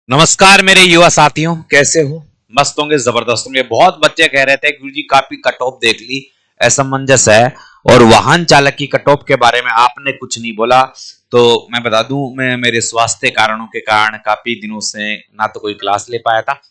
नमस्कार मेरे युवा साथियों, कैसे हो? मस्त होंगे, जबरदस्त होंगे। बहुत बच्चे कह रहे थे गुरुजी काफी कट ऑफ देख ली, असमंजस है। और वाहन चालक की कट ऑफ के बारे में आपने कुछ नहीं बोला। तो मैं बता दूं, मैं मेरे स्वास्थ्य कारणों के कारण काफी दिनों से ना तो कोई क्लास ले पाया था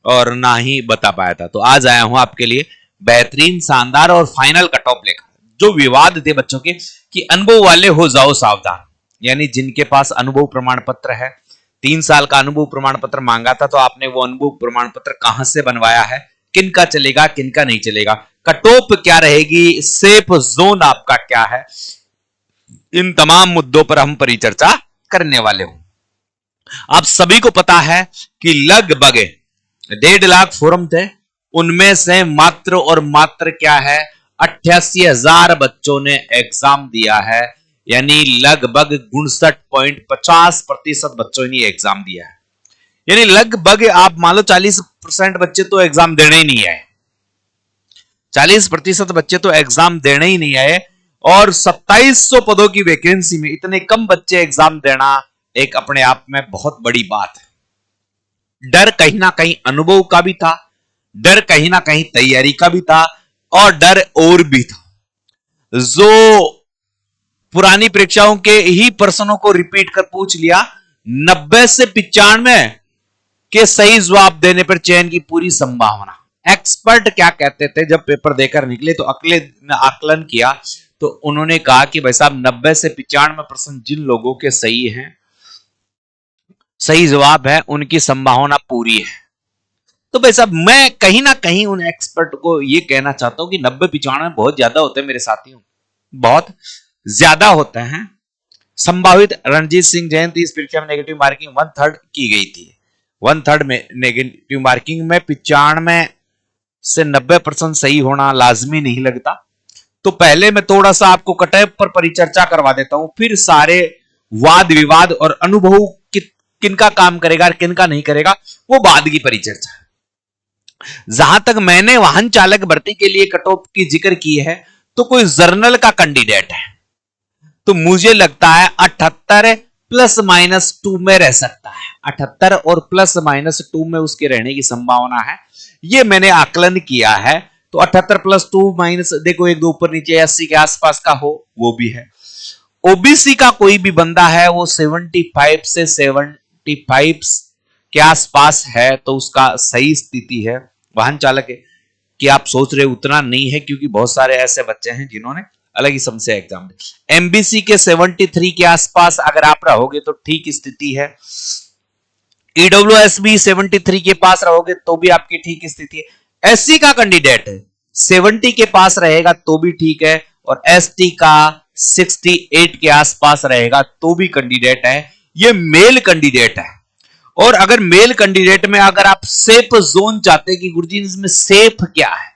और ना ही बता पाया था। तो आज आया हूं आपके लिए बेहतरीन, शानदार और फाइनल कट ऑफ लेकर। जो विवाद थे बच्चों के कि अनुभव वाले हो जाओ सावधान, यानी जिनके पास अनुभव प्रमाण पत्र है, 3 साल का अनुभव प्रमाण पत्र मांगा था, तो आपने वो अनुभव प्रमाण पत्र कहां से बनवाया है, किनका चलेगा किनका नहीं चलेगा, कटऑफ क्या रहेगी, सेफ जोन आपका क्या है, इन तमाम मुद्दों पर हम परिचर्चा करने वाले हूं। आप सभी को पता है कि लगभग 1.5 लाख फॉर्म थे, उनमें से मात्र और मात्र क्या है, 88,000 बच्चों ने एग्जाम दिया है। यानी लगभग 59.50% बच्चों ने एग्जाम दिया है। यानी लगभग आप मान लो 40% बच्चे तो एग्जाम देने ही नहीं आए। 40% बच्चे तो एग्जाम देने ही नहीं आए। और 2700 पदों की वैकेंसी में इतने कम बच्चे एग्जाम देना एक अपने आप में बहुत बड़ी बात है। डर कहीं ना कहीं अनुभव का भी था, डर कहीं ना कहीं तैयारी का भी था, और डर और भी था। जो पुरानी परीक्षाओं के ही प्रश्नों को रिपीट कर पूछ लिया, 90 से 95 के सही जवाब देने पर चयन की पूरी संभावना। एक्सपर्ट क्या कहते थे जब पेपर देकर निकले, तो अगले आकलन किया तो उन्होंने कहा कि भाई साहब 90 से 95% जिन लोगों के सही हैं, सही जवाब है, उनकी संभावना पूरी है। तो भाई साहब मैं कहीं ना कहीं उन एक्सपर्ट को यह कहना चाहता हूं कि 90-95 बहुत ज्यादा होते हैं मेरे साथियों, बहुत ज्यादा होते हैं। संभावित रणजीत सिंह जैन इस परीक्षा में नेगेटिव मार्किंग 1/3 की गई थी। 1/3 में नेगेटिव मार्किंग में 95 से 90% सही होना लाजमी नहीं लगता। तो पहले मैं थोड़ा सा आपको कटऑफ पर परिचर्चा करवा देता हूं, फिर सारे वाद विवाद और अनुभव किनका काम करेगा और किनका नहीं करेगा वो बाद की परिचर्चा। जहां तक मैंने वाहन चालक भर्ती के लिए कटऑफ की जिक्र की है, तो कोई जर्नल का कैंडिडेट है तो मुझे लगता है 78 +- 2 में रह सकता है। 78 और +- 2 में उसके रहने की संभावना है, ये मैंने आकलन किया है। तो 78 +2 देखो 1-2 ऊपर नीचे 80 के आसपास का हो वो भी है। ओबीसी का कोई भी बंदा है वो 75 से 75 के आसपास है, तो उसका सही स्थिति है। वाहन चालक है कि आप सोच रहे उतना नहीं है, क्योंकि बहुत सारे ऐसे बच्चे हैं जिन्होंने अलग ही से एग्जाम दिया। एमबीसी के 73 के आसपास अगर आप रहोगे तो ठीक स्थिति है। ईडब्ल्यूएस भी 73 के पास रहोगे तो भी आपकी ठीक स्थिति है। एससी का कैंडिडेट है 70 के पास रहेगा तो भी ठीक है, और एसटी का 68 के आसपास रहेगा तो भी कैंडिडेट है। ये मेल कैंडिडेट है। और अगर मेल कैंडिडेट में अगर आप सेफ जोन चाहते हैं कि गुरुजी इसमें सेफ क्या है,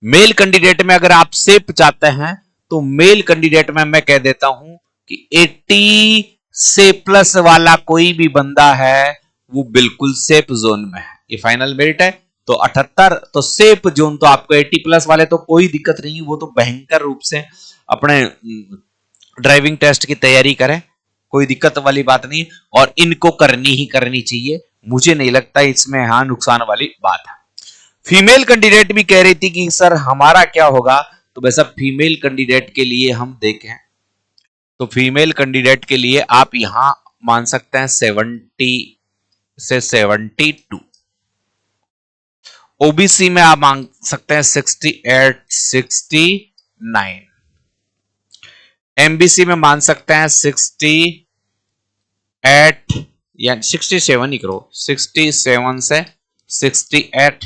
मेल कैंडिडेट में अगर आप सेफ चाहते हैं, तो मेल कैंडिडेट में मैं कह देता हूं कि 80 से प्लस वाला कोई भी बंदा है वो बिल्कुल सेफ जोन में है। ये फाइनल मेरिट है। तो 78 तो सेफ जोन, तो आपको 80+ वाले तो कोई दिक्कत नहीं, वो तो भयंकर रूप से अपने ड्राइविंग टेस्ट की तैयारी करें, कोई दिक्कत वाली बात नहीं। और इनको करनी ही करनी चाहिए, मुझे नहीं लगता इसमें हाँ नुकसान वाली बात है। फीमेल कैंडिडेट भी कह रही थी कि सर हमारा क्या होगा, तो वैसा फीमेल कैंडिडेट के लिए हम देखें तो फीमेल कैंडिडेट के लिए आप यहां मान सकते हैं 70 से 72। ओबीसी में आप मांग सकते हैं 68 69। एमबीसी में मान सकते हैं 68 या 67 ही करो, 67 से 68।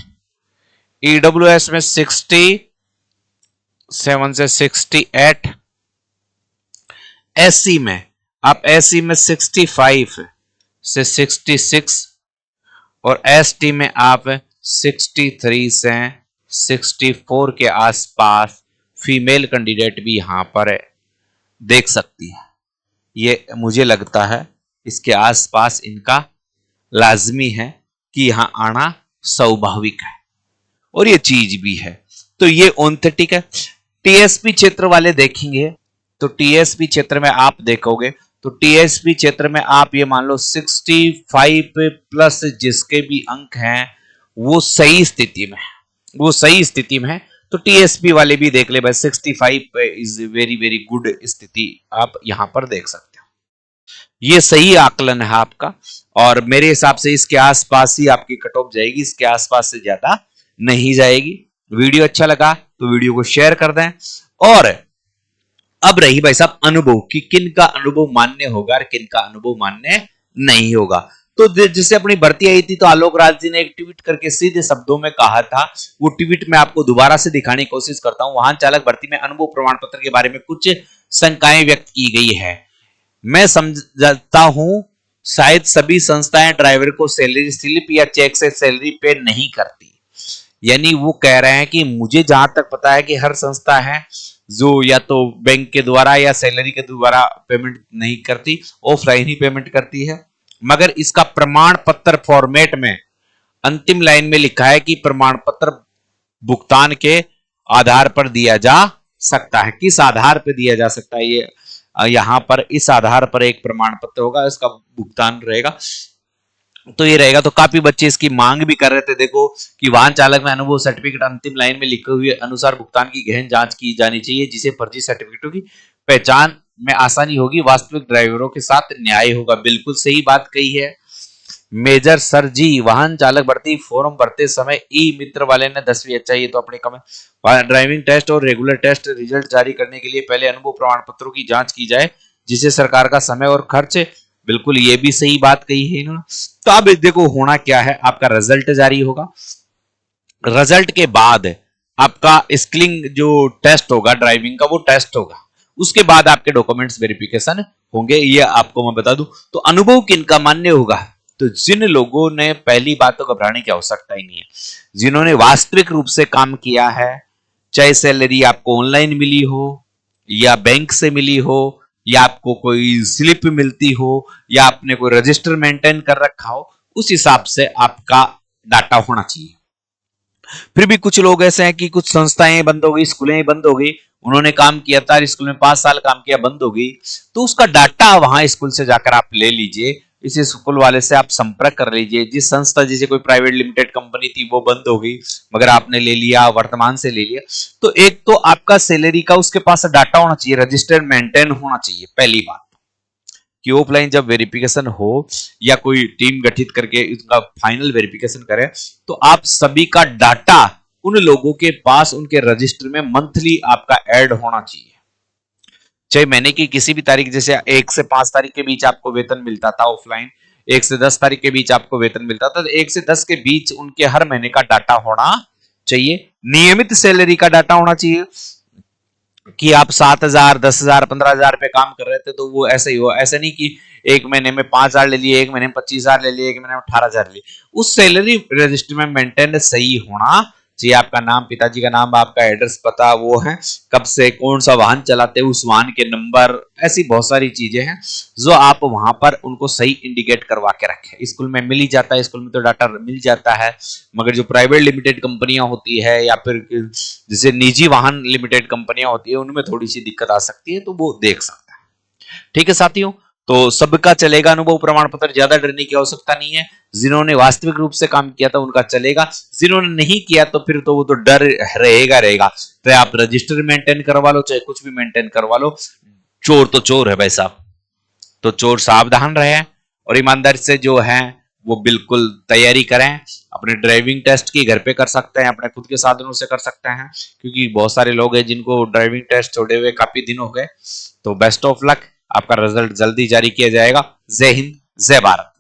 ईडब्ल्यूएस में 67 से 68। एससी में आप एससी में 65 से 66, और एसटी में आप 63 से 64 के आसपास फीमेल कैंडिडेट भी यहां पर देख सकती है। ये मुझे लगता है इसके आसपास इनका लाजमी है कि यहां आना स्वाभाविक है, और ये चीज भी है। तो ये ऑनथेटिक है। टीएसपी क्षेत्र वाले देखेंगे तो टीएसपी क्षेत्र में आप देखोगे तो टीएसपी क्षेत्र में आप ये मान लो 65 प्लस जिसके भी अंक हैं वो सही स्थिति में है, वो सही स्थिति में है। तो टीएसपी वाले भी देख ले भाई, 65 इज वेरी वेरी गुड स्थिति आप यहां पर देख सकते हो। ये सही आकलन है आपका, और मेरे हिसाब से इसके आसपास ही आपकी कट ऑफ जाएगी, इसके आसपास से ज्यादा नहीं जाएगी। वीडियो अच्छा लगा तो वीडियो को शेयर कर दें। और अब रही भाई साहब अनुभव कि किन का अनुभव मान्य होगा और किन का अनुभव मान्य नहीं होगा। तो जिससे अपनी भर्ती आई थी तो आलोक राज जी ने एक ट्वीट करके सीधे शब्दों में कहा था, वो ट्वीट में आपको दोबारा से दिखाने की कोशिश करता हूं। वाहन चालक भर्ती में अनुभव प्रमाण पत्र के बारे में कुछ शंकाएं व्यक्त की गई है। मैं समझता हूं शायद सभी संस्थाएं ड्राइवर को सैलरी स्लिप या चेक से सैलरी पे नहीं करती। यानी वो कह रहे हैं कि मुझे जहां तक पता है कि हर संस्था है जो या तो बैंक के द्वारा या सैलरी के द्वारा पेमेंट नहीं करती, ऑफलाइन ही पेमेंट करती है। मगर इसका प्रमाण पत्र फॉर्मेट में अंतिम लाइन में लिखा है कि प्रमाण पत्र भुगतान के आधार पर दिया जा सकता है। किस आधार पर दिया जा सकता है, ये यहां पर इस आधार पर एक प्रमाण पत्र होगा, इसका भुगतान रहेगा। तो ये रहेगा। तो काफी बच्चे इसकी मांग भी कर रहे थे, देखो कि वाहन चालक में अनुभव सर्टिफिकेट अंतिम लाइन में लिखे हुए अनुसार भुगतान की गहन जांच की जानी चाहिए, जिसे फर्जी सर्टिफिकेटों की पहचान में आसानी होगी, वास्तविक ड्राइवरों के साथ न्याय होगा। बिल्कुल सही बात कही है मेजर सर जी। वाहन चालक भर्ती फॉर्म भरते समय ई मित्र वाले ने 10वीं अच्छा, ये तो अपने कमेंट। ड्राइविंग टेस्ट और रेगुलर टेस्ट रिजल्ट जारी करने के लिए पहले अनुभव प्रमाण पत्रों की जांच की जाए, जिससे सरकार का समय और खर्च। बिल्कुल ये भी सही बात कही है इन्होंने। तो अब देखो होना क्या है, आपका रिजल्ट जारी होगा। रिजल्ट के बाद आपका स्किलिंग जो टेस्ट होगा ड्राइविंग का, वो टेस्ट होगा। उसके बाद आपके डॉक्यूमेंट्स वेरिफिकेशन होंगे, ये आपको मैं बता दूं। तो अनुभव किनका मान्य होगा, तो जिन लोगों ने, पहली बात तो घबराने की आवश्यकता ही नहीं है, जिन्होंने वास्तविक रूप से काम किया है, चाहे सैलरी आपको ऑनलाइन मिली हो या बैंक से मिली हो या आपको कोई स्लिप मिलती हो या आपने कोई रजिस्टर मेंटेन कर रखा हो, उस हिसाब से आपका डाटा होना चाहिए। फिर भी कुछ लोग ऐसे हैं कि कुछ संस्थाएं बंद हो गई, स्कूलें बंद हो गई, उन्होंने काम किया था, स्कूल में 5 साल काम किया, बंद हो गई, तो उसका डाटा वहां स्कूल से जाकर आप ले लीजिए, इस स्कूल वाले से आप संपर्क कर लीजिए। जिस संस्था, जैसे कोई प्राइवेट लिमिटेड कंपनी थी वो बंद हो गई मगर आपने ले लिया, वर्तमान से ले लिया, तो एक तो आपका सैलरी का उसके पास डाटा होना चाहिए, रजिस्टर मेंटेन होना चाहिए। पहली बात कि ऑफलाइन जब वेरिफिकेशन हो या कोई टीम गठित करके इसका फाइनल वेरिफिकेशन करे, तो आप सभी का डाटा उन लोगों के पास उनके रजिस्टर में मंथली आपका ऐड होना चाहिए। चाहे महीने की किसी भी तारीख, जैसे 1 से 5 तारीख के बीच आपको वेतन मिलता था ऑफलाइन, 1 से 10 तारीख के बीच आपको वेतन मिलता था, तो 1 से 10 के बीच उनके हर महीने का डाटा होना चाहिए। नियमित सैलरी का डाटा होना चाहिए कि आप 7,000, 10,000, 15,000 पे काम कर रहे थे, तो वो ऐसे ही हो। ऐसे नहीं कि एक महीने में 5,000 ले लिए, एक महीने में 25,000 ले लिए, एक महीने में 18,000 ले लिए। उस सैलरी रजिस्टर में मेंटेन सही होना चाहिए। आपका नाम, पिताजी का नाम, आपका एड्रेस, पता, वो है कब से कौन सा वाहन चलाते हैं, उस वाहन के नंबर, ऐसी बहुत सारी चीजें हैं जो आप वहां पर उनको सही इंडिकेट करवा के रखें। स्कूल में मिल ही जाता है, स्कूल में तो डाटा मिल जाता है, मगर जो प्राइवेट लिमिटेड कंपनियां होती है या फिर जैसे निजी वाहन लिमिटेड कंपनियां होती है, उनमें थोड़ी सी दिक्कत आ सकती है, तो वो देख सकता है। ठीक है साथियों, तो सबका चलेगा अनुभव प्रमाण पत्र, ज्यादा डरने की आवश्यकता नहीं है। जिन्होंने वास्तविक रूप से काम किया था उनका चलेगा, जिन्होंने नहीं किया तो फिर तो वो तो डर रहेगा। तो आप रजिस्टर मेंटेन करवा लो, चाहे कुछ भी मेंटेन करवा लो, चोर तो चोर है भाई साहब। तो चोर सावधान रहे और ईमानदारी से जो है वो बिल्कुल तैयारी करें। अपने ड्राइविंग टेस्ट की घर पे कर सकते हैं, अपने खुद के साधनों से कर सकते हैं, क्योंकि बहुत सारे लोग हैं जिनको ड्राइविंग टेस्ट छोड़े हुए काफी दिन हो गए। तो बेस्ट ऑफ लक, आपका रिजल्ट जल्दी जारी किया जाएगा। जय हिंद, जय भारत।